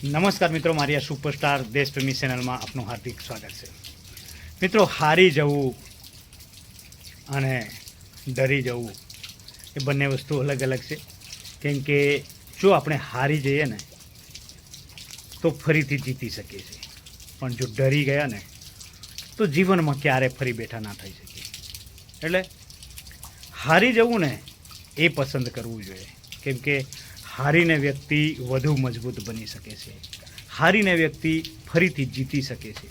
નમસ્કાર મિત્રો, મારી આ સુપરસ્ટાર દેશપ્રેમી ચેનલમાં આપનું હાર્દિક સ્વાગત છે. મિત્રો, હારી જવું અને ડરી જવું એ બંને વસ્તુ અલગ અલગ છે. કેમ કે જો આપણે હારી જઈએ ને તો ફરીથી જીતી શકીએ છીએ, પણ જો ડરી ગયા ને તો જીવનમાં ક્યારે ફરી બેઠા ના થઈ શકીએ. એટલે હારી જવું ને એ પસંદ કરવું જોઈએ. કેમ કે હારીને વ્યક્તિ વધુ મજબૂત બની શકે છે, હારીને વ્યક્તિ ફરીથી જીતી શકે છે.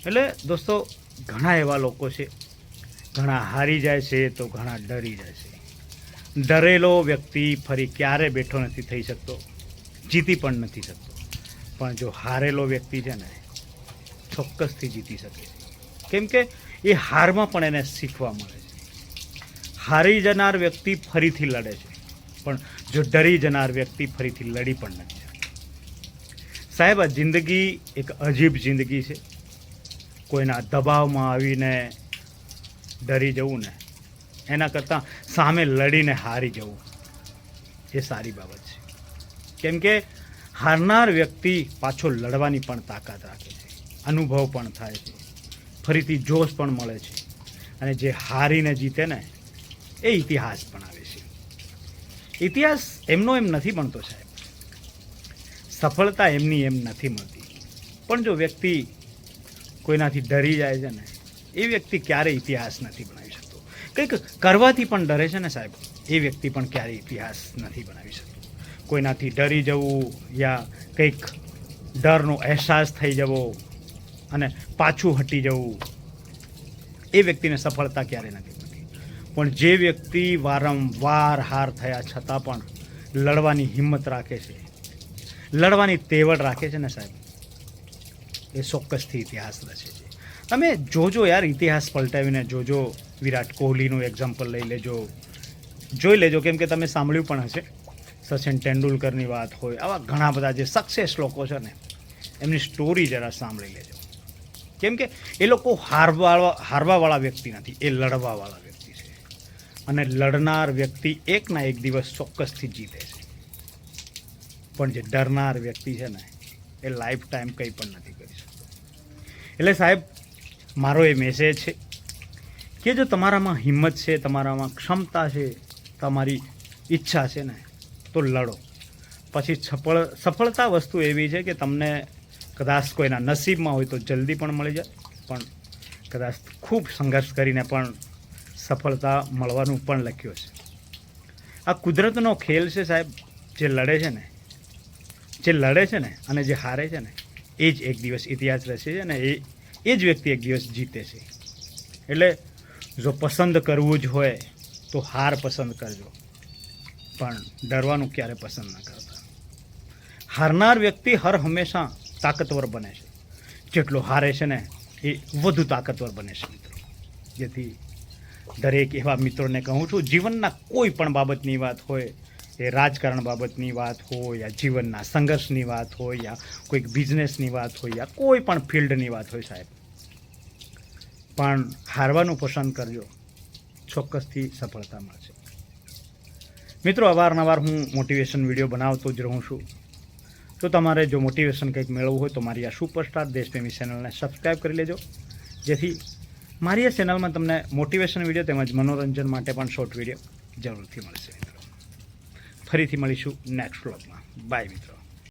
એટલે દોસ્તો, ઘણા એવા લોકો છે, ઘણા હારી જાય છે તો ઘણા ડરી જાય છે. ડરેલો વ્યક્તિ ફરી ક્યારે બેઠો નથી થઈ શકતો, જીતી પણ નથી શકતો. પણ જો હારેલો વ્યક્તિ છે ને, ચોક્કસથી જીતી શકે છે. કેમ કે એ હારમાં પણ એને શીખવા મળે છે. હારી જનાર વ્યક્તિ ફરીથી લડે છે, પણ જો ડરી જનાર વ્યક્તિ ફરીથી લડી પણ નથી શકતો. સાહેબ, આ જિંદગી એક અજીબ જિંદગી છે. કોઈના દબાવમાં આવીને ડરી જવું ને એના કરતાં સામે લડીને હારી જવું એ સારી બાબત છે. કેમ કે હારનાર વ્યક્તિ પાછો લડવાની પણ તાકાત રાખે છે, અનુભવ પણ થાય છે, ફરીથી જોશ પણ મળે છે. અને જે હારીને જીતે ને એ ઇતિહાસ બનાવે છે. ઇતિહાસ એમનો એમ નથી બનતો સાહેબ, સફળતા એમની એમ નથી મળતી. પણ જો વ્યક્તિ કોઈનાથી ડરી જાય છે ને, એ વ્યક્તિ ક્યારેય ઇતિહાસ નથી બનાવી શકતો. કંઈક કરવાથી પણ ડરે છે ને સાહેબ, એ વ્યક્તિ પણ ક્યારેય ઇતિહાસ નથી બનાવી શકતો. કોઈનાથી ડરી જવું યા કંઈક ડરનો અહેસાસ થઈ જવો અને પાછું હટી જવું, એ વ્યક્તિને સફળતા ક્યારેય નથી મળતી. પણ જે વ્યક્તિ વારંવાર હાર થયા છતાં પણ લડવાની હિંમત રાખે છે, લડવાની તેવડ રાખે છે ને સાહેબ, એ ચોક્કસથી ઇતિહાસ રચે છે. તમે જોજો યાર, ઇતિહાસ પલટાવીને જોજો. વિરાટ કોહલીનું એક્ઝામ્પલ લઈ લેજો, જોઈ લેજો. કેમ કે તમે સાંભળ્યું પણ હશે, સચિન તેંડુલકરની વાત હોય, આવા ઘણા બધા જે સક્સેસ લોકો છે ને, એમની સ્ટોરી જરા સાંભળી લેજો. કેમ કે એ લોકો હારવાવાળા વ્યક્તિ નથી, એ લડવાવાળા વ્યક્તિ છે. અને લડનાર વ્યક્તિ એકના એક દિવસ ચોક્કસથી જીતે છે. પણ જે ડરનાર વ્યક્તિ છે ને, એ લાઈફ ટાઈમ કંઈ પણ નથી કરી શકતો. એટલે સાહેબ, મારો એ મેસેજ છે કે જો તમારામાં હિંમત છે, તમારામાં ક્ષમતા છે, તમારી ઈચ્છા છે ને, તો લડો. પછી સફળતા વસ્તુ એવી છે કે તમને કદાચ કોઈના નસીબમાં હોય તો જલ્દી પણ મળી જાય, પણ કદાચ ખૂબ સંઘર્ષ કરીને પણ સફળતા મળવાનું પણ લખ્યું છે. આ કુદરતનો ખેલ છે સાહેબ. જે લડે છે ને અને જે હારે છે ને, એ જ એક દિવસ ઇતિહાસ રચે છે અને એ જ વ્યક્તિ એક દિવસ જીતે છે. એટલે જો પસંદ કરવું જ હોય તો હાર પસંદ કરજો, પણ ડરવાનું ક્યારે પસંદ ન કરતા. હારનાર વ્યક્તિ હંમેશા તાકતવર બને છે. જેટલો હારે છે ને, એ વધુ તાકતવર બને છે મિત્રો. જેથી દરેક એવા મિત્રોને કહું છું, જીવનના કોઈ પણ બાબતની વાત હોય, એ રાજકારણ બાબતની વાત હોય, યા જીવનના સંઘર્ષની વાત હોય, યા કોઈક બિઝનેસની વાત હોય, યા કોઈ પણ ફિલ્ડની વાત હોય સાહેબ, પણ હારવાનું પસંદ કરજો, ચોક્કસથી સફળતા મળશે. મિત્રો, અવારનવાર હું મોટિવેશન વિડીયો બનાવતો જ રહું છું. તો તમારે જો મોટિવેશન કંઈક મેળવવું હોય તો મારી આ સુપરસ્ટાર દેશપ્રેમી ચેનલને સબસ્ક્રાઈબ કરી લેજો, જેથી મારી આ ચેનલમાં તમને મોટિવેશન વિડીયો તેમજ મનોરંજન માટે પણ શોર્ટ વિડીયો જરૂરથી મળશે મિત્રો. ફરીથી મળીશું નેક્સ્ટ વ્લોગમાં. બાય મિત્રો.